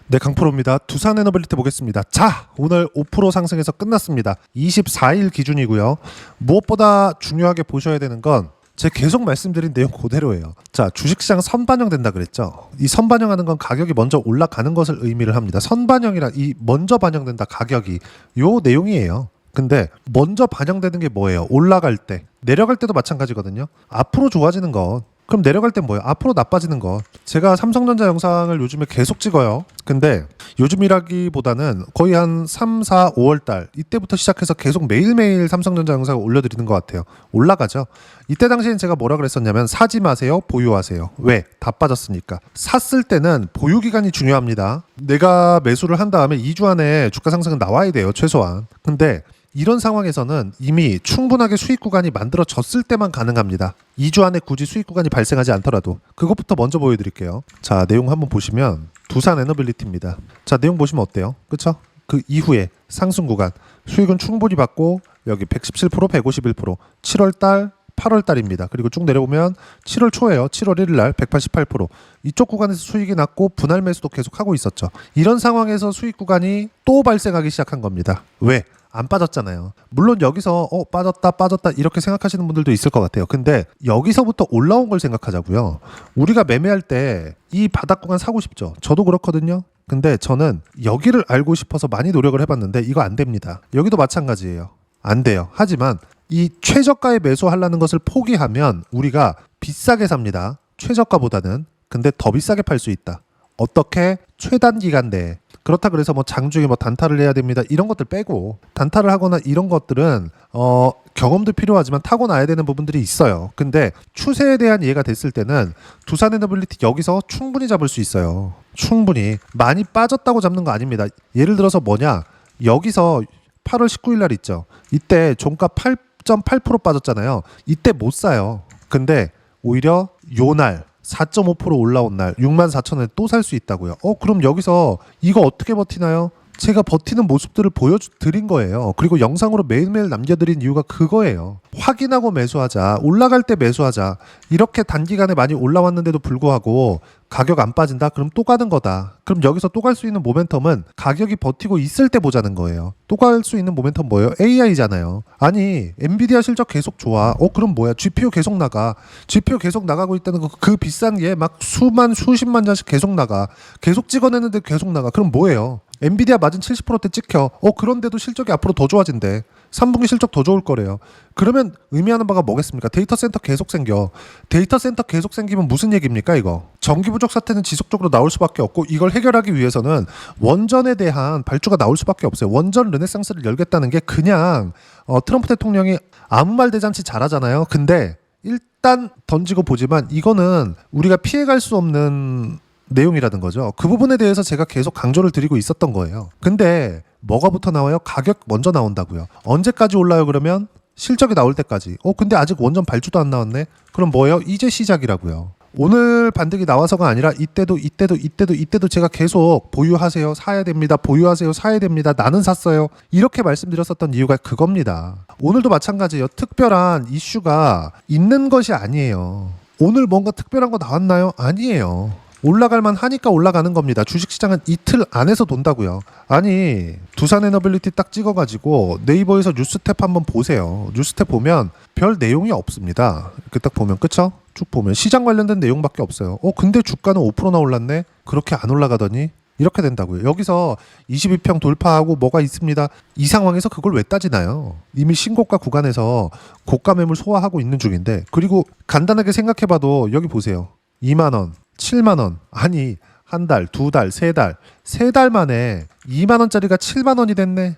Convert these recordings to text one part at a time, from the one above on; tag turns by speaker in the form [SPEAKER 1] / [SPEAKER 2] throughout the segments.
[SPEAKER 1] 네, 강프로입니다. 두산 에너빌리티 보겠습니다. 자, 오늘 5% 상승해서 끝났습니다. 24일 기준이고요. 무엇보다 중요하게 보셔야 되는 건 제가 계속 말씀드린 내용 그대로예요. 자, 주식시장 선반영된다 그랬죠. 이 선반영하는 건 가격이 먼저 올라가는 것을 의미를 합니다. 선반영이란 이 먼저 반영된다 가격이 요 내용이에요. 근데 먼저 반영되는 게 뭐예요? 올라갈 때, 내려갈 때도 마찬가지거든요. 앞으로 좋아지는 건, 그럼 내려갈 땐 뭐예요? 앞으로 나빠지는 것. 제가 삼성전자 영상을 요즘에 계속 찍어요. 근데 요즘이라기보다는 거의 한 3, 4, 5월 달 이때부터 시작해서 계속 매일매일 삼성전자 영상을 올려드리는 것 같아요. 올라가죠. 이때 당시엔 제가 뭐라 그랬었냐면 사지 마세요, 보유하세요. 왜? 다 빠졌으니까. 샀을 때는 보유 기간이 중요합니다. 내가 매수를 한 다음에 2주 안에 주가 상승은 나와야 돼요, 최소한. 근데 이런 상황에서는 이미 충분하게 수익 구간이 만들어졌을 때만 가능합니다. 2주 안에 굳이 수익 구간이 발생하지 않더라도 그것부터 먼저 보여드릴게요. 자, 내용 한번 보시면 두산 에너빌리티입니다. 자, 내용 보시면 어때요? 그쵸? 그 이후에 상승 구간 수익은 충분히 받고 여기 117%, 151%, 7월달 8월달입니다. 그리고 쭉 내려보면 7월 초에요. 7월 1일날 188%. 이쪽 구간에서 수익이 났고 분할 매수도 계속 하고 있었죠. 이런 상황에서 수익 구간이 또 발생하기 시작한 겁니다. 왜? 안 빠졌잖아요. 물론 여기서 빠졌다 이렇게 생각하시는 분들도 있을 것 같아요. 근데 여기서부터 올라온 걸 생각하자고요. 우리가 매매할 때 이 바닥 구간 사고 싶죠. 저도 그렇거든요. 근데 저는 여기를 알고 싶어서 많이 노력을 해봤는데 이거 안 됩니다. 여기도 마찬가지예요. 안 돼요. 하지만 이 최저가에 매수하려는 것을 포기하면 우리가 비싸게 삽니다. 최저가보다는. 근데 더 비싸게 팔 수 있다. 어떻게? 최단 기간 내에. 그렇다 그래서 뭐 장중에 뭐 단타를 해야 됩니다. 이런 것들 빼고 단타를 하거나 이런 것들은 경험도 필요하지만 타고나야 되는 부분들이 있어요. 근데 추세에 대한 이해가 됐을 때는 두산 에너빌리티 여기서 충분히 잡을 수 있어요. 충분히. 많이 빠졌다고 잡는 거 아닙니다. 예를 들어서 뭐냐? 여기서 8월 19일 날 있죠. 이때 종가 8.8% 빠졌잖아요. 이때 못 사요. 근데 오히려 요날 4.5% 올라온 날 64,000원에 또 살 수 있다고요. 그럼 여기서 이거 어떻게 버티나요? 제가 버티는 모습들을 보여드린 거예요. 그리고 영상으로 매일매일 남겨드린 이유가 그거예요. 확인하고 매수하자. 올라갈 때 매수하자. 이렇게 단기간에 많이 올라왔는데도 불구하고 가격 안 빠진다? 그럼 또 가는 거다. 그럼 여기서 또 갈 수 있는 모멘텀은 가격이 버티고 있을 때 보자는 거예요. 또 갈 수 있는 모멘텀 뭐예요? AI잖아요. 아니 엔비디아 실적 계속 좋아. 그럼 뭐야? GPU 계속 나가. GPU 계속 나가고 있다는 거 그 비싼 게 막 수십만 잔씩 계속 나가. 계속 찍어내는데 계속 나가. 그럼 뭐예요? 엔비디아 마진 70%대 찍혀. 그런데도 실적이 앞으로 더 좋아진대. 3분기 실적 더 좋을 거래요. 그러면 의미하는 바가 뭐겠습니까? 데이터 센터 계속 생겨. 데이터 센터 계속 생기면 무슨 얘기입니까 이거? 전기 부족 사태는 지속적으로 나올 수밖에 없고 이걸 해결하기 위해서는 원전에 대한 발주가 나올 수밖에 없어요. 원전 르네상스를 열겠다는 게 그냥 트럼프 대통령이 아무 말 대잔치 잘하잖아요. 근데 일단 던지고 보지만 이거는 우리가 피해갈 수 없는 내용이라는 거죠. 그 부분에 대해서 제가 계속 강조를 드리고 있었던 거예요. 근데 뭐가부터 나와요? 가격 먼저 나온다고요. 언제까지 올라요 그러면? 실적이 나올 때까지. 근데 아직 원전 발주도 안 나왔네? 그럼 뭐예요? 이제 시작이라고요. 오늘 반등이 나와서가 아니라 이때도 제가 계속 보유하세요. 사야 됩니다. 보유하세요. 사야 됩니다. 나는 샀어요. 이렇게 말씀드렸었던 이유가 그겁니다. 오늘도 마찬가지예요. 특별한 이슈가 있는 것이 아니에요. 오늘 뭔가 특별한 거 나왔나요? 아니에요. 올라갈만 하니까 올라가는 겁니다. 주식시장은 이틀 안에서 돈다고요. 아니 두산 에너빌리티 딱 찍어가지고 네이버에서 뉴스탭 한번 보세요. 뉴스탭 보면 별 내용이 없습니다. 이렇게 딱 보면 그쵸? 쭉 보면 시장 관련된 내용밖에 없어요. 근데 주가는 5%나 올랐네? 그렇게 안 올라가더니? 이렇게 된다고요. 여기서 22평 돌파하고 뭐가 있습니다. 이 상황에서 그걸 왜 따지나요? 이미 신고가 구간에서 고가 매물 소화하고 있는 중인데 그리고 간단하게 생각해봐도 여기 보세요. 2만원 7만원. 아니 한 달, 두 달, 세 달 만에 2만원짜리가 7만원이 됐네.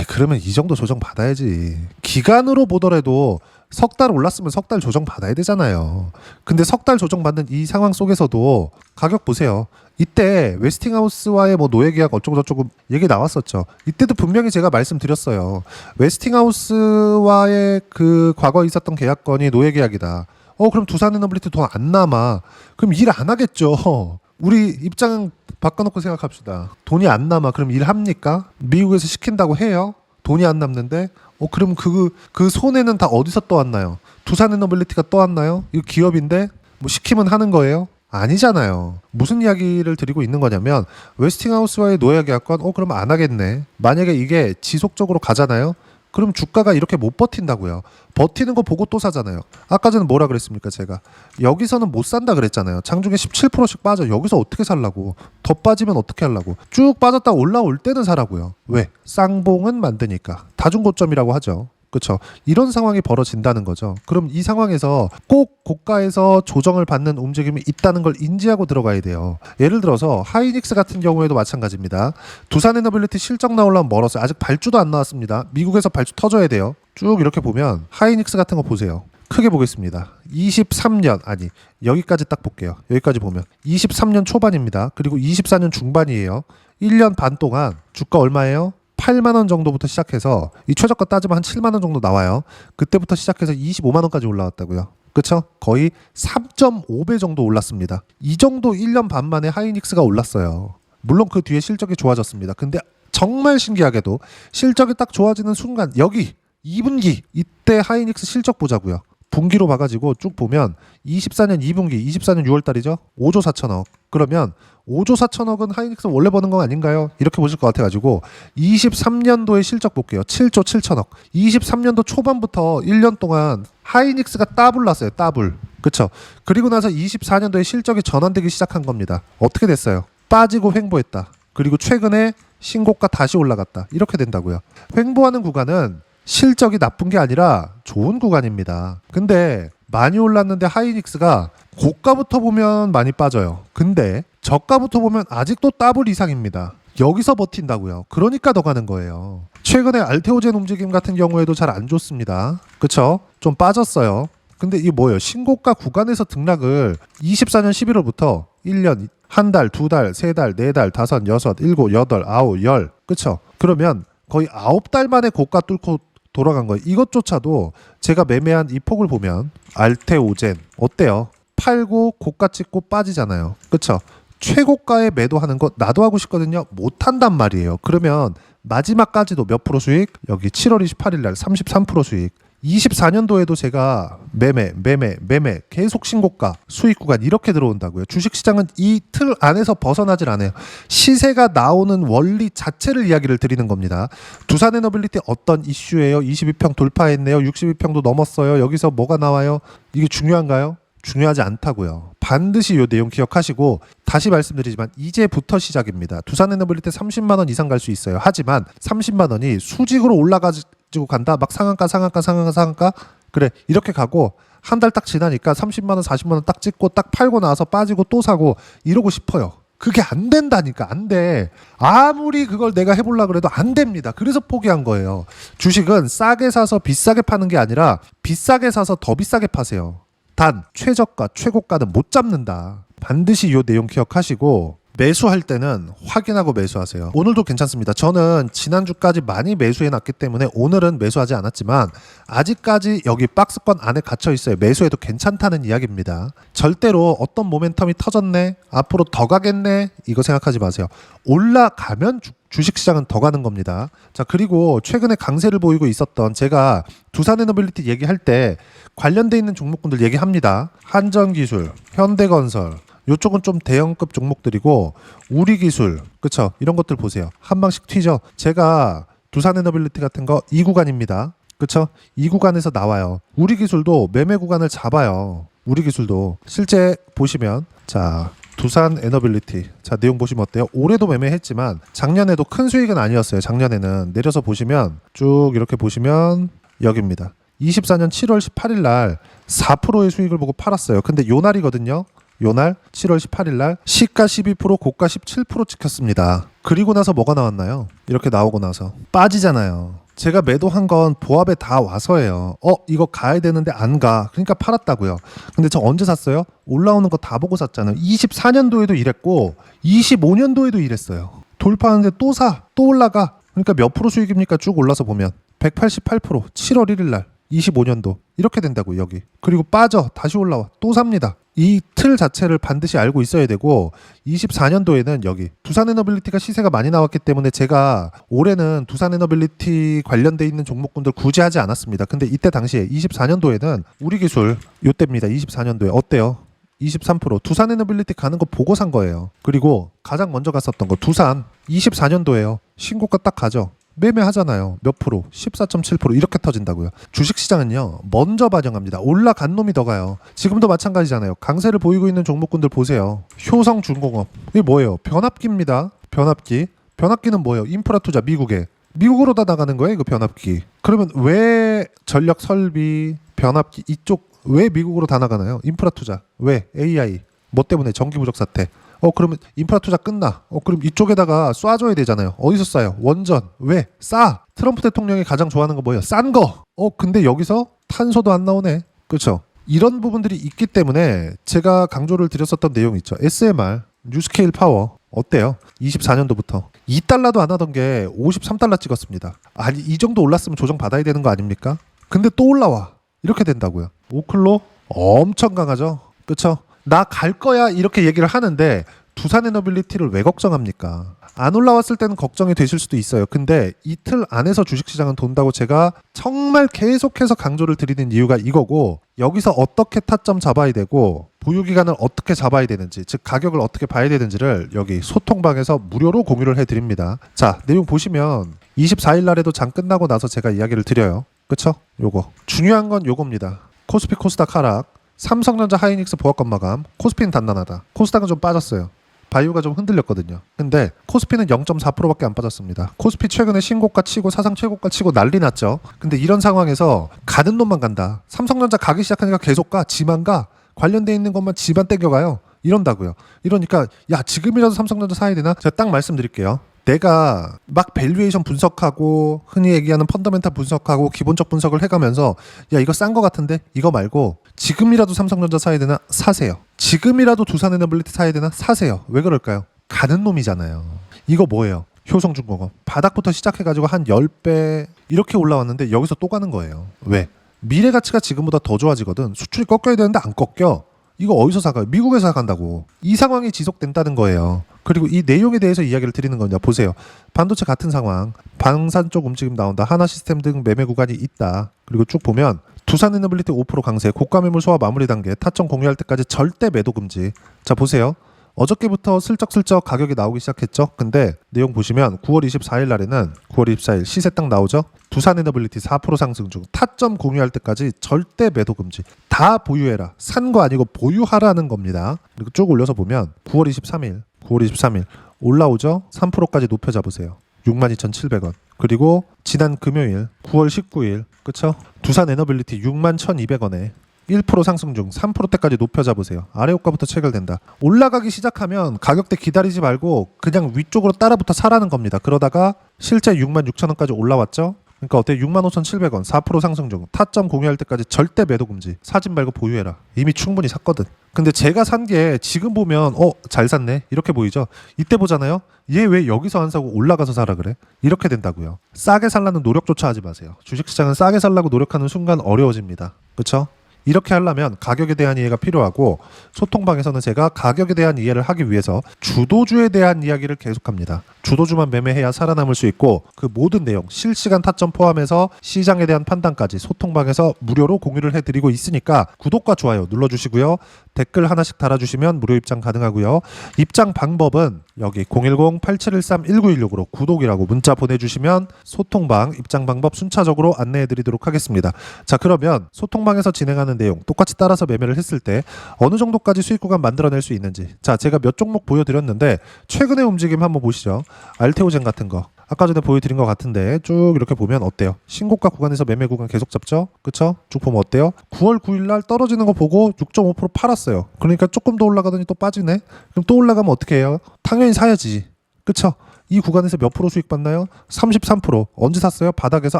[SPEAKER 1] 그러면 이 정도 조정 받아야지. 기간으로 보더라도 석 달 올랐으면 석 달 조정 받아야 되잖아요. 근데 석 달 조정 받는 이 상황 속에서도 가격 보세요. 이때 웨스팅하우스와의 뭐 노예 계약 어쩌고저쩌고 얘기 나왔었죠. 이때도 분명히 제가 말씀드렸어요. 웨스팅하우스와의 그 과거에 있었던 계약건이 노예 계약이다. 그럼 두산 에너빌리티 돈 안 남아. 그럼 일 안 하겠죠. 우리 입장 바꿔놓고 생각합시다. 돈이 안 남아. 그럼 일합니까? 미국에서 시킨다고 해요? 돈이 안 남는데? 그럼 그 손해는 다 어디서 떠왔나요? 두산 에너빌리티가 떠왔나요? 이거 기업인데? 뭐 시키면 하는 거예요? 아니잖아요. 무슨 이야기를 드리고 있는 거냐면 웨스팅하우스와의 노예 계약권 그럼 안 하겠네. 만약에 이게 지속적으로 가잖아요. 그럼 주가가 이렇게 못 버틴다고요. 버티는 거 보고 또 사잖아요. 아까 전에 뭐라 그랬습니까 제가. 여기서는 못 산다 그랬잖아요. 장중에 17%씩 빠져. 여기서 어떻게 살라고. 더 빠지면 어떻게 하려고. 쭉 빠졌다 올라올 때는 사라고요. 왜? 쌍봉은 만드니까. 다중고점이라고 하죠. 그렇죠. 이런 상황이 벌어진다는 거죠. 그럼 이 상황에서 꼭 고가에서 조정을 받는 움직임이 있다는 걸 인지하고 들어가야 돼요. 예를 들어서 하이닉스 같은 경우에도 마찬가지입니다. 두산에너빌리티 실적 나오려면 멀었어요. 아직 발주도 안 나왔습니다. 미국에서 발주 터져야 돼요. 쭉 이렇게 보면 하이닉스 같은 거 보세요. 크게 보겠습니다. 23년 아니 여기까지 딱 볼게요. 여기까지 보면 23년 초반입니다. 그리고 24년 중반이에요. 1년 반 동안 주가 얼마예요? 8만 원 정도부터 시작해서 이 최저가 따지면 한 7만 원 정도 나와요. 그때부터 시작해서 25만 원까지 올라왔다고요. 그렇죠? 거의 3.5배 정도 올랐습니다. 이 정도 1년 반 만에 하이닉스가 올랐어요. 물론 그 뒤에 실적이 좋아졌습니다. 근데 정말 신기하게도 실적이 딱 좋아지는 순간 여기 2분기 이때 하이닉스 실적 보자고요. 분기로 봐가지고 쭉 보면 24년 2분기 24년 6월달이죠. 5조 4천억. 그러면 5조 4천억은 하이닉스 원래 버는 거 아닌가요? 이렇게 보실 것 같아가지고 23년도의 실적 볼게요. 7조 7천억. 23년도 초반부터 1년 동안 하이닉스가 따블 났어요. 따블. 그쵸? 그리고 나서 24년도에 실적이 전환되기 시작한 겁니다. 어떻게 됐어요? 빠지고 횡보했다. 그리고 최근에 신고가 다시 올라갔다. 이렇게 된다고요. 횡보하는 구간은 실적이 나쁜 게 아니라 좋은 구간입니다. 근데 많이 올랐는데 하이닉스가 고가부터 보면 많이 빠져요. 근데 저가부터 보면 아직도 더블 이상입니다. 여기서 버틴다고요. 그러니까 더 가는 거예요. 최근에 알테오젠 움직임 같은 경우에도 잘 안 좋습니다. 그쵸? 좀 빠졌어요. 근데 이게 뭐예요? 신고가 구간에서 등락을 24년 11월부터 1년, 한 달, 두 달, 세 달, 네 달, 다섯, 여섯, 일곱, 여덟, 아홉, 열. 그쵸? 그러면 거의 9달 만에 고가 뚫고 돌아간 거예요. 이것조차도 제가 매매한 이 폭을 보면 알테오젠 어때요? 팔고 고가 찍고 빠지잖아요. 그쵸? 최고가에 매도하는 거 나도 하고 싶거든요. 못한단 말이에요. 그러면 마지막까지도 몇 프로 수익? 여기 7월 28일 날 33% 수익. 24년도에도 제가 매매 계속 신고가 수익 구간 이렇게 들어온다고요. 주식시장은 이 틀 안에서 벗어나질 않아요. 시세가 나오는 원리 자체를 이야기를 드리는 겁니다. 두산에너빌리티 어떤 이슈예요? 22평 돌파했네요. 62평도 넘었어요. 여기서 뭐가 나와요? 이게 중요한가요? 중요하지 않다고요. 반드시 이 내용 기억하시고 다시 말씀드리지만 이제부터 시작입니다. 두산에너빌리티 30만 원 이상 갈 수 있어요. 하지만 30만 원이 수직으로 올라가지고 간다. 막 상한가 그래 이렇게 가고 한 달 딱 지나니까 30만 원 40만 원 딱 찍고 딱 팔고 나서 빠지고 또 사고 이러고 싶어요. 그게 안 된다니까. 안 돼. 아무리 그걸 내가 해보려고 해도 안 됩니다. 그래서 포기한 거예요. 주식은 싸게 사서 비싸게 파는 게 아니라 비싸게 사서 더 비싸게 파세요. 단 최저가 최고가는 못 잡는다. 반드시 이 내용 기억하시고 매수할 때는 확인하고 매수하세요. 오늘도 괜찮습니다. 저는 지난주까지 많이 매수해놨기 때문에 오늘은 매수하지 않았지만 아직까지 여기 박스권 안에 갇혀 있어요. 매수해도 괜찮다는 이야기입니다. 절대로 어떤 모멘텀이 터졌네, 앞으로 더 가겠네, 이거 생각하지 마세요. 올라가면 주식시장은 더 가는 겁니다. 자, 그리고 최근에 강세를 보이고 있었던 제가 두산에너빌리티 얘기할 때 관련돼 있는 종목군들 얘기합니다. 한전기술, 현대건설, 요쪽은 좀 대형급 종목들이고 우리기술, 그쵸? 이런 것들 보세요. 한 방씩 튀죠. 제가 두산에너빌리티 같은 거 이 구간입니다. 그쵸? 이 구간에서 나와요. 우리기술도 매매 구간을 잡아요. 우리기술도 실제 보시면 자 두산에너빌리티 자 내용 보시면 어때요? 올해도 매매했지만 작년에도 큰 수익은 아니었어요. 작년에는 내려서 보시면 쭉 이렇게 보시면 여기입니다. 24년 7월 18일 날 4%의 수익을 보고 팔았어요. 근데 요 날이거든요. 요날 7월 18일 날 시가 12% 고가 17% 찍혔습니다. 그리고 나서 뭐가 나왔나요? 이렇게 나오고 나서 빠지잖아요. 제가 매도한 건 보합에 다 와서예요. 이거 가야 되는데 안 가. 그러니까 팔았다고요. 근데 저 언제 샀어요? 올라오는 거 다 보고 샀잖아요. 24년도에도 이랬고 25년도에도 이랬어요. 돌파하는데 또 사. 또 올라가. 그러니까 몇 프로 수익입니까? 쭉 올라서 보면 188% 7월 1일 날 25년도 이렇게 된다고 여기. 그리고 빠져 다시 올라와 또 삽니다. 이 틀 자체를 반드시 알고 있어야 되고 24년도에는 여기 두산에너빌리티가 시세가 많이 나왔기 때문에 제가 올해는 두산에너빌리티 관련돼 있는 종목군들 굳이 하지 않았습니다. 근데 이때 당시에 24년도에는 우리기술 요때입니다. 24년도에 어때요? 23%. 두산 에너빌리티 가는 거 보고 산 거예요. 그리고 가장 먼저 갔었던 거 두산 24년도에요. 신고가 딱 가죠. 매매하잖아요. 몇 프로? 14.7% 이렇게 터진다고요. 주식시장은요. 먼저 반영합니다. 올라간 놈이 더 가요. 지금도 마찬가지잖아요. 강세를 보이고 있는 종목군들 보세요. 효성중공업. 이게 뭐예요? 변압기입니다. 변압기. 변압기는 뭐예요? 인프라 투자 미국에. 미국으로 다 나가는 거예요. 이거 변압기. 그러면 왜 전력 설비, 변압기 이쪽 왜 미국으로 다 나가나요? 인프라 투자. 왜? AI. 뭐 때문에? 전기 부족 사태. 그러면 인프라 투자 끝나. 그럼 이쪽에다가 쏴줘야 되잖아요. 어디서 쏴요? 원전. 왜? 싸. 트럼프 대통령이 가장 좋아하는 거 뭐예요? 싼 거. 근데 여기서 탄소도 안 나오네. 그렇죠? 이런 부분들이 있기 때문에 제가 강조를 드렸었던 내용이 있죠. SMR, 뉴스케일 파워. 어때요? 24년도부터 2달러도 안 하던 게 53달러 찍었습니다. 아니 이 정도 올랐으면 조정 받아야 되는 거 아닙니까? 근데 또 올라와. 이렇게 된다고요. 오클로 엄청 강하죠. 그렇죠? 나 갈 거야 이렇게 얘기를 하는데 두산 에너빌리티를 왜 걱정합니까? 안 올라왔을 때는 걱정이 되실 수도 있어요. 근데 이틀 안에서 주식시장은 돈다고 제가 정말 계속해서 강조를 드리는 이유가 이거고, 여기서 어떻게 타점 잡아야 되고 보유기간을 어떻게 잡아야 되는지, 즉 가격을 어떻게 봐야 되는지를 여기 소통방에서 무료로 공유를 해드립니다. 자, 내용 보시면 24일 날에도 장 끝나고 나서 제가 이야기를 드려요. 그쵸? 요거 중요한 건 요겁니다. 코스피 코스닥 하락, 삼성전자 하이닉스 보합권 마감, 코스피는 단단하다. 코스닥은 좀 빠졌어요. 바이오가 좀 흔들렸거든요. 근데 코스피는 0.4%밖에 안 빠졌습니다. 코스피 최근에 신고가 치고 사상 최고가 치고 난리 났죠. 근데 이런 상황에서 가는 놈만 간다. 삼성전자 가기 시작하니까 계속 가. 지만 가. 관련돼 있는 것만 지만 땡겨가요. 이런다고요. 이러니까 야 지금이라도 삼성전자 사야 되나? 제가 딱 말씀드릴게요. 내가 막 밸류에이션 분석하고 흔히 얘기하는 펀더멘탈 분석하고 기본적 분석을 해가면서 야 이거 싼 거 같은데? 이거 말고 지금이라도 삼성전자 사야 되나? 사세요. 지금이라도 두산 에너빌리티 사야 되나? 사세요. 왜 그럴까요? 가는 놈이잖아요. 이거 뭐예요? 효성중공업 바닥부터 시작해가지고 한 10배 이렇게 올라왔는데 여기서 또 가는 거예요. 왜? 미래 가치가 지금보다 더 좋아지거든. 수출이 꺾여야 되는데 안 꺾여. 이거 어디서 사가요? 미국에서 사간다고. 이 상황이 지속된다는 거예요. 그리고 이 내용에 대해서 이야기를 드리는 거냐 보세요. 반도체 같은 상황, 방산 쪽 움직임 나온다. 하나시스템 등 매매 구간이 있다. 그리고 쭉 보면 두산 에너빌리티 5% 강세, 고가 매물 소화 마무리 단계, 타점 공유할 때까지 절대 매도 금지. 자 보세요. 어저께부터 슬쩍슬쩍 가격이 나오기 시작했죠. 근데 내용 보시면 9월 24일 날에는 9월 24일 시세 딱 나오죠. 두산 에너빌리티 4% 상승 중, 타점 공유할 때까지 절대 매도 금지. 다 보유해라. 산 거 아니고 보유하라는 겁니다. 그리고 쭉 올려서 보면 9월 23일 올라오죠. 3%까지 높여 잡으세요. 62,700원. 그리고 지난 금요일 9월 19일 그쵸? 두산 에너빌리티 61,200원에 1% 상승 중 3%대까지 높여 잡으세요. 아래 호가부터 체결된다. 올라가기 시작하면 가격대 기다리지 말고 그냥 위쪽으로 따라붙어 사라는 겁니다. 그러다가 실제 66,000원까지 올라왔죠. 그러니까 어때? 65,700원 4% 상승 중, 타점 공유할 때까지 절대 매도 금지. 사진 말고 보유해라. 이미 충분히 샀거든. 근데 제가 산 게 지금 보면 잘 샀네 이렇게 보이죠. 이때 보잖아요. 얘 왜 여기서 안 사고 올라가서 사라 그래? 이렇게 된다고요. 싸게 살라는 노력조차 하지 마세요. 주식시장은 싸게 살라고 노력하는 순간 어려워집니다. 그쵸? 이렇게 하려면 가격에 대한 이해가 필요하고, 소통방에서는 제가 가격에 대한 이해를 하기 위해서 주도주에 대한 이야기를 계속합니다. 주도주만 매매해야 살아남을 수 있고, 그 모든 내용 실시간 타점 포함해서 시장에 대한 판단까지 소통방에서 무료로 공유를 해드리고 있으니까 구독과 좋아요 눌러주시고요. 댓글 하나씩 달아주시면 무료 입장 가능하고요. 입장 방법은 여기 010-8713-1916으로 구독이라고 문자 보내주시면 소통방 입장 방법 순차적으로 안내해드리도록 하겠습니다. 자, 그러면 소통방에서 진행하는 내용 똑같이 따라서 매매를 했을 때 어느 정도까지 수익 구간 만들어낼 수 있는지, 자 제가 몇 종목 보여드렸는데 최근의 움직임 한번 보시죠. 알테오젠 같은 거 아까 전에 보여드린 것 같은데 쭉 이렇게 보면 어때요? 신고가 구간에서 매매 구간 계속 잡죠? 그쵸? 쭉 보면 어때요? 9월 9일 날 떨어지는 거 보고 6.5% 팔았어요. 그러니까 조금 더 올라가더니 또 빠지네? 그럼 또 올라가면 어떻게 해요? 당연히 사야지. 그쵸? 이 구간에서 몇 프로 수익 받나요? 33%. 언제 샀어요? 바닥에서?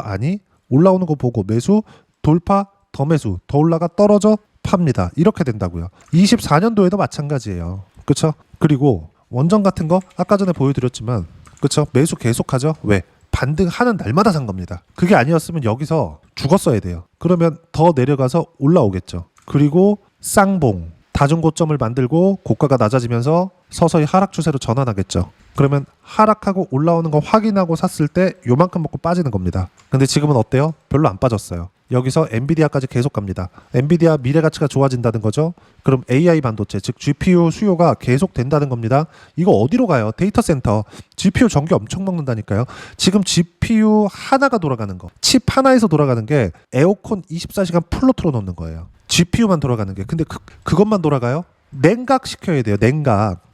[SPEAKER 1] 아니, 올라오는 거 보고 매수, 돌파, 더 매수, 더 올라가 떨어져 팝니다. 이렇게 된다고요. 24년도에도 마찬가지예요. 그쵸? 그리고 원전 같은 거 아까 전에 보여드렸지만 그쵸? 매수 계속하죠? 왜? 반등하는 날마다 산 겁니다. 그게 아니었으면 여기서 죽었어야 돼요. 그러면 더 내려가서 올라오겠죠. 그리고 쌍봉, 다중고점을 만들고 고가가 낮아지면서 서서히 하락 추세로 전환하겠죠. 그러면 하락하고 올라오는 거 확인하고 샀을 때 요만큼 먹고 빠지는 겁니다. 근데 지금은 어때요? 별로 안 빠졌어요. 여기서 엔비디아까지 계속 갑니다. 엔비디아 미래 가치가 좋아진다는 거죠. 그럼 AI 반도체, 즉 GPU 수요가 계속 된다는 겁니다. 이거 어디로 가요? 데이터 센터. GPU 전기 엄청 먹는다니까요. 지금 GPU 하나가 돌아가는 거, 칩 하나에서 돌아가는 게 에어컨 24시간 풀로 틀어놓는 거예요. GPU만 돌아가는 게. 근데 그것만 돌아가요? 냉각 시켜야 돼요.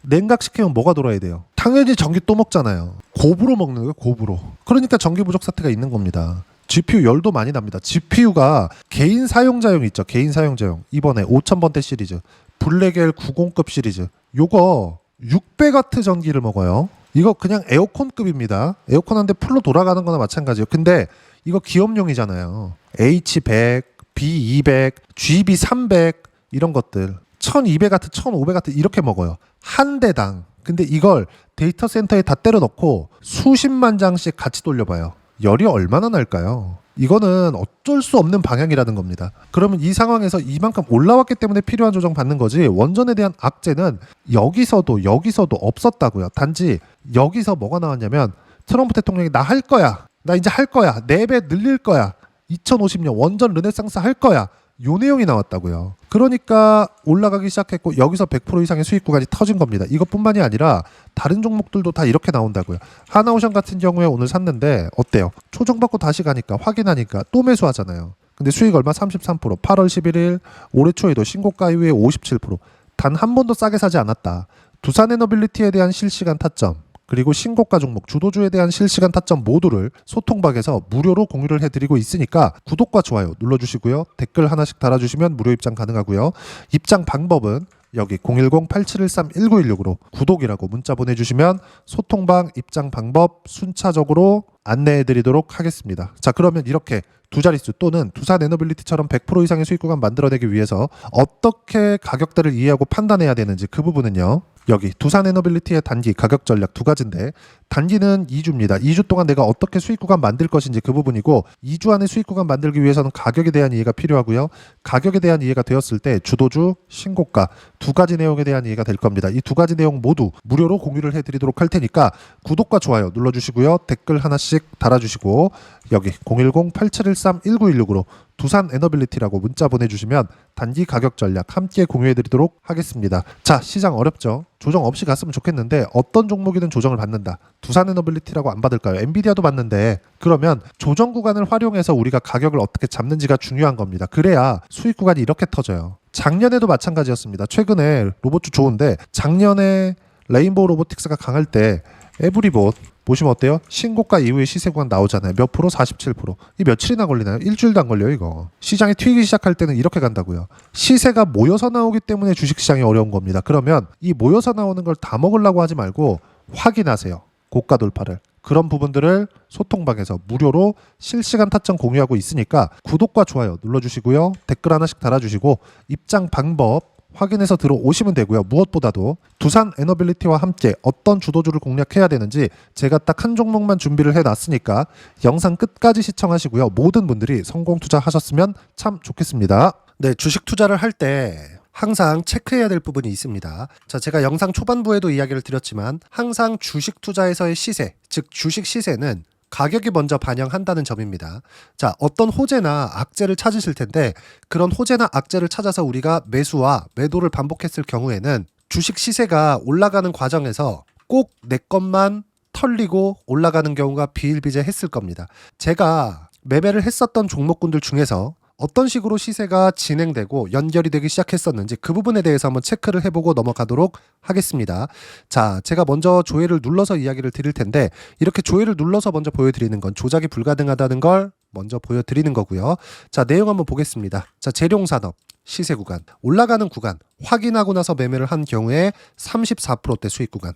[SPEAKER 1] 냉각 시키면 뭐가 돌아야 돼요? 당연히 전기 또 먹잖아요. 곱으로 먹는 거예요. 곱으로. 그러니까 전기 부족 사태가 있는 겁니다. GPU 열도 많이 납니다. GPU가 개인 사용자용 있죠. 개인 사용자용. 이번에 5000번대 시리즈, 블랙엘 90급 시리즈. 요거 600W 전기를 먹어요. 이거 그냥 에어컨급입니다. 에어컨 한 대 풀로 돌아가는 거나 마찬가지예요. 근데 이거 기업용이잖아요. H100, B200, GB300 이런 것들. 1200W, 1500W 이렇게 먹어요. 한 대당. 근데 이걸 데이터 센터에 다 때려 넣고 수십만 장씩 같이 돌려봐요. 열이 얼마나 날까요? 이거는 어쩔 수 없는 방향이라는 겁니다. 그러면 이 상황에서 이만큼 올라왔기 때문에 필요한 조정 받는 거지, 원전에 대한 악재는 여기서도 없었다고요. 단지 여기서 뭐가 나왔냐면 트럼프 대통령이 나 할 거야. 나 이제 할 거야. 4배 늘릴 거야. 2050년 원전 르네상스 할 거야. 요 내용이 나왔다고요. 그러니까 올라가기 시작했고 여기서 100% 이상의 수익 구간이 터진 겁니다. 이것뿐만이 아니라 다른 종목들도 다 이렇게 나온다고요. 하나오션 같은 경우에 오늘 샀는데 어때요? 초정받고 다시 가니까 확인하니까 또 매수하잖아요. 근데 수익 얼마? 33%. 8월 11일 올해 초에도 신고가 이후에 57%. 단 한 번도 싸게 사지 않았다. 두산에너빌리티에 대한 실시간 타점, 그리고 신고가 종목, 주도주에 대한 실시간 타점 모두를 소통방에서 무료로 공유를 해드리고 있으니까 구독과 좋아요 눌러주시고요. 댓글 하나씩 달아주시면 무료 입장 가능하고요. 입장 방법은 여기 010-8713-1916으로 구독이라고 문자 보내주시면 소통방 입장 방법 순차적으로 안내해드리도록 하겠습니다. 자, 그러면 이렇게 두 자릿수 또는 두산에너빌리티처럼 100% 이상의 수익 구간 만들어내기 위해서 어떻게 가격대를 이해하고 판단해야 되는지, 그 부분은요. 여기 두산에너빌리티의 단기 가격 전략 두 가지인데, 단기는 2주입니다. 2주 동안 내가 어떻게 수익 구간 만들 것인지 그 부분이고, 2주 안에 수익 구간 만들기 위해서는 가격에 대한 이해가 필요하고요. 가격에 대한 이해가 되었을 때 주도주, 신고가 두 가지 내용에 대한 이해가 될 겁니다. 이 두 가지 내용 모두 무료로 공유를 해드리도록 할 테니까 구독과 좋아요 눌러주시고요. 댓글 하나씩 달아주시고 여기 010-8713-1916으로 두산에너빌리티라고 문자 보내주시면 단기 가격 전략 함께 공유해드리도록 하겠습니다. 자, 시장 어렵죠? 조정 없이 갔으면 좋겠는데 어떤 종목이든 조정을 받는다. 두산에너빌리티라고 안 받을까요? 엔비디아도 받는데, 그러면 조정 구간을 활용해서 우리가 가격을 어떻게 잡는지가 중요한 겁니다. 그래야 수익 구간이 이렇게 터져요. 작년에도 마찬가지였습니다. 최근에 로봇주 좋은데 작년에 레인보우 로보틱스가 강할 때 에브리봇 보시면 어때요? 신고가 이후에 시세 구간 나오잖아요. 몇 프로? 47%. 이 며칠이나 걸리나요? 일주일도 안 걸려요, 이거. 시장이 튀기 시작할 때는 이렇게 간다고요. 시세가 모여서 나오기 때문에 주식시장이 어려운 겁니다. 그러면 이 모여서 나오는 걸 다 먹으려고 하지 말고 확인하세요. 고가 돌파를. 그런 부분들을 소통방에서 무료로 실시간 타점 공유하고 있으니까 구독과 좋아요 눌러주시고요. 댓글 하나씩 달아주시고 입장 방법 확인해서 들어오시면 되고요. 무엇보다도 두산에너빌리티와 함께 어떤 주도주를 공략해야 되는지 제가 딱 한 종목만 준비를 해놨으니까 영상 끝까지 시청하시고요. 모든 분들이 성공 투자하셨으면 참 좋겠습니다. 네, 주식 투자를 할 때 항상 체크해야 될 부분이 있습니다. 자, 제가 영상 초반부에도 이야기를 드렸지만 항상 주식 투자에서의 시세, 즉 주식 시세는 가격이 먼저 반영한다는 점입니다. 자, 어떤 호재나 악재를 찾으실 텐데 그런 호재나 악재를 찾아서 우리가 매수와 매도를 반복했을 경우에는 주식 시세가 올라가는 과정에서 꼭 내 것만 털리고 올라가는 경우가 비일비재했을 겁니다. 제가 매매를 했었던 종목군들 중에서 어떤 식으로 시세가 진행되고 연결이 되기 시작했었는지 그 부분에 대해서 한번 체크를 해보고 넘어가도록 하겠습니다. 자, 제가 먼저 조회를 눌러서 이야기를 드릴 텐데 이렇게 조회를 눌러서 먼저 보여드리는 건 조작이 불가능하다는 걸 먼저 보여드리는 거고요. 자, 내용 한번 보겠습니다. 자, 재룡산업 시세 구간, 올라가는 구간 확인하고 나서 매매를 한 경우에 34%대 수익 구간.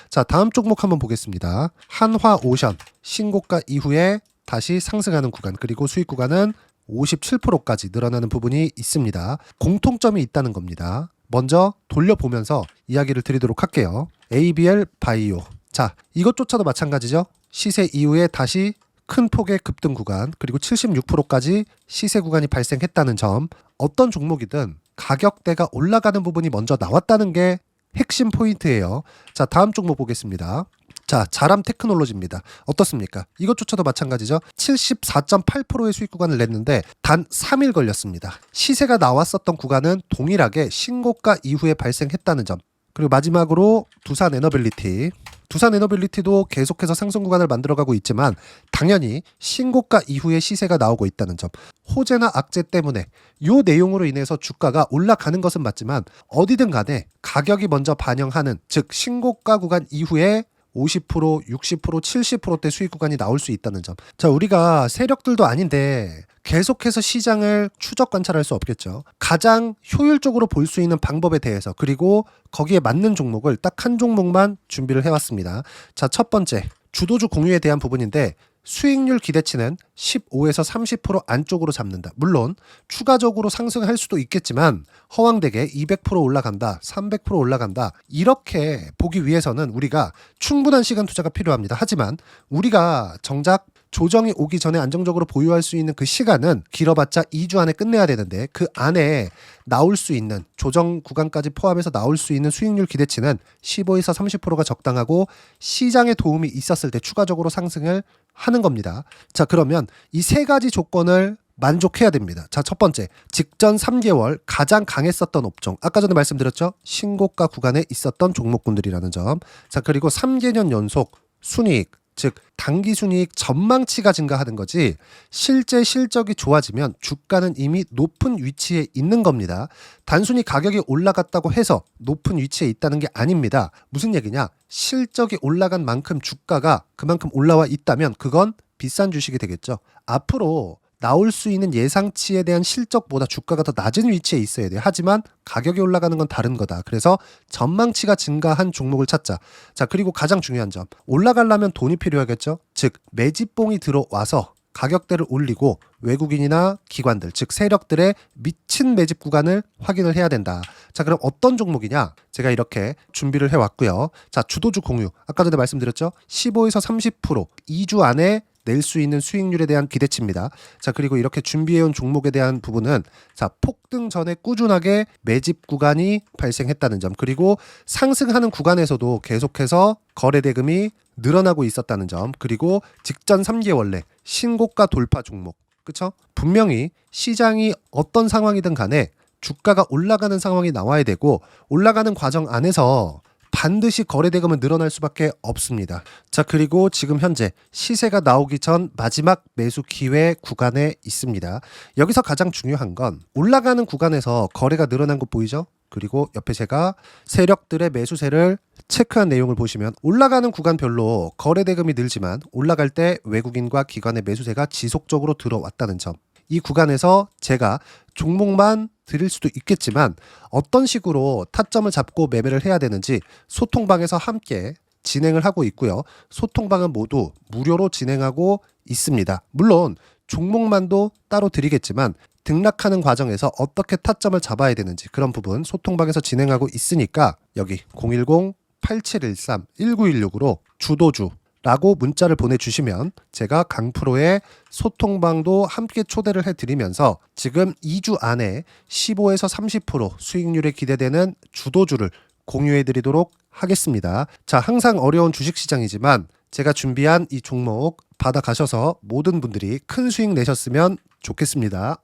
[SPEAKER 1] 자, 다음 종목 한번 보겠습니다. 한화오션 신고가 이후에 다시 상승하는 구간, 그리고 수익 구간은 57%까지 늘어나는 부분이 있습니다. 공통점이 있다는 겁니다. 먼저 돌려보면서 이야기를 드리도록 할게요. ABL 바이오. 자, 이것조차도 마찬가지죠. 시세 이후에 다시 큰 폭의 급등 구간, 그리고 76%까지 시세 구간이 발생했다는 점. 어떤 종목이든 가격대가 올라가는 부분이 먼저 나왔다는 게 핵심 포인트예요. 자, 다음 종목 보겠습니다. 자, 자람 테크놀로지입니다. 어떻습니까? 이것조차도 마찬가지죠. 74.8%의 수익 구간을 냈는데 단 3일 걸렸습니다. 시세가 나왔었던 구간은 동일하게 신고가 이후에 발생했다는 점. 그리고 마지막으로 두산 에너빌리티. 두산 에너빌리티도 계속해서 상승 구간을 만들어가고 있지만 당연히 신고가 이후에 시세가 나오고 있다는 점. 호재나 악재 때문에 이 내용으로 인해서 주가가 올라가는 것은 맞지만 어디든 간에 가격이 먼저 반영하는, 즉 신고가 구간 이후에 50%, 60%, 70%대 수익 구간이 나올 수 있다는 점. 자, 우리가 세력들도 아닌데 계속해서 시장을 추적 관찰할 수 없겠죠. 가장 효율적으로 볼 수 있는 방법에 대해서, 그리고 거기에 맞는 종목을 딱 한 종목만 준비를 해왔습니다. 자, 첫 번째 주도주 공유에 대한 부분인데 수익률 기대치는 15에서 30% 안쪽으로 잡는다. 물론 추가적으로 상승할 수도 있겠지만 허황되게 200% 올라간다, 300% 올라간다, 이렇게 보기 위해서는 우리가 충분한 시간 투자가 필요합니다. 하지만 우리가 정작 조정이 오기 전에 안정적으로 보유할 수 있는 그 시간은 길어봤자 2주 안에 끝내야 되는데, 그 안에 나올 수 있는 조정 구간까지 포함해서 나올 수 있는 수익률 기대치는 15에서 30%가 적당하고 시장에 도움이 있었을 때 추가적으로 상승을 하는 겁니다. 자, 그러면 이 세 가지 조건을 만족해야 됩니다. 자, 첫 번째, 직전 3개월 가장 강했었던 업종. 아까 전에 말씀드렸죠? 신고가 구간에 있었던 종목군들이라는 점. 자, 그리고 3개년 연속 순이익, 즉 단기 순이익 전망치가 증가하는 거지 실제 실적이 좋아지면 주가는 이미 높은 위치에 있는 겁니다. 단순히 가격이 올라갔다고 해서 높은 위치에 있다는 게 아닙니다. 무슨 얘기냐? 실적이 올라간 만큼 주가가 그만큼 올라와 있다면 그건 비싼 주식이 되겠죠. 앞으로 나올 수 있는 예상치에 대한 실적보다 주가가 더 낮은 위치에 있어야 돼요. 하지만 가격이 올라가는 건 다른 거다. 그래서 전망치가 증가한 종목을 찾자. 자, 그리고 가장 중요한 점. 올라가려면 돈이 필요하겠죠. 즉 매집봉이 들어와서 가격대를 올리고 외국인이나 기관들, 즉 세력들의 미친 매집 구간을 확인을 해야 된다. 자, 그럼 어떤 종목이냐? 제가 이렇게 준비를 해왔고요. 자, 주도주 공유. 아까 전에 말씀드렸죠. 15에서 30% 2주 안에 낼 수 있는 수익률에 대한 기대치입니다. 자, 그리고 이렇게 준비해온 종목에 대한 부분은 자, 폭등 전에 꾸준하게 매집 구간이 발생했다는 점, 그리고 상승하는 구간에서도 계속해서 거래 대금이 늘어나고 있었다는 점, 그리고 직전 3개월 내 신고가 돌파 종목. 그쵸? 분명히 시장이 어떤 상황이든 간에 주가가 올라가는 상황이 나와야 되고 올라가는 과정 안에서 반드시 거래대금은 늘어날 수밖에 없습니다. 자, 그리고 지금 현재 시세가 나오기 전 마지막 매수 기회 구간에 있습니다. 여기서 가장 중요한 건 올라가는 구간에서 거래가 늘어난 거 보이죠? 그리고 옆에 제가 세력들의 매수세를 체크한 내용을 보시면 올라가는 구간별로 거래대금이 늘지만 올라갈 때 외국인과 기관의 매수세가 지속적으로 들어왔다는 점. 이 구간에서 제가 종목만 드릴 수도 있겠지만 어떤 식으로 타점을 잡고 매매를 해야 되는지 소통방에서 함께 진행을 하고 있고요. 소통방은 모두 무료로 진행하고 있습니다. 물론 종목만도 따로 드리겠지만 등락하는 과정에서 어떻게 타점을 잡아야 되는지 그런 부분 소통방에서 진행하고 있으니까 여기 010-8713-1916으로 주도주 라고 문자를 보내주시면 제가 강프로의 소통방도 함께 초대를 해드리면서 지금 2주 안에 15에서 30% 수익률이 기대되는 주도주를 공유해드리도록 하겠습니다. 자, 항상 어려운 주식시장이지만 제가 준비한 이 종목 받아가셔서 모든 분들이 큰 수익 내셨으면 좋겠습니다.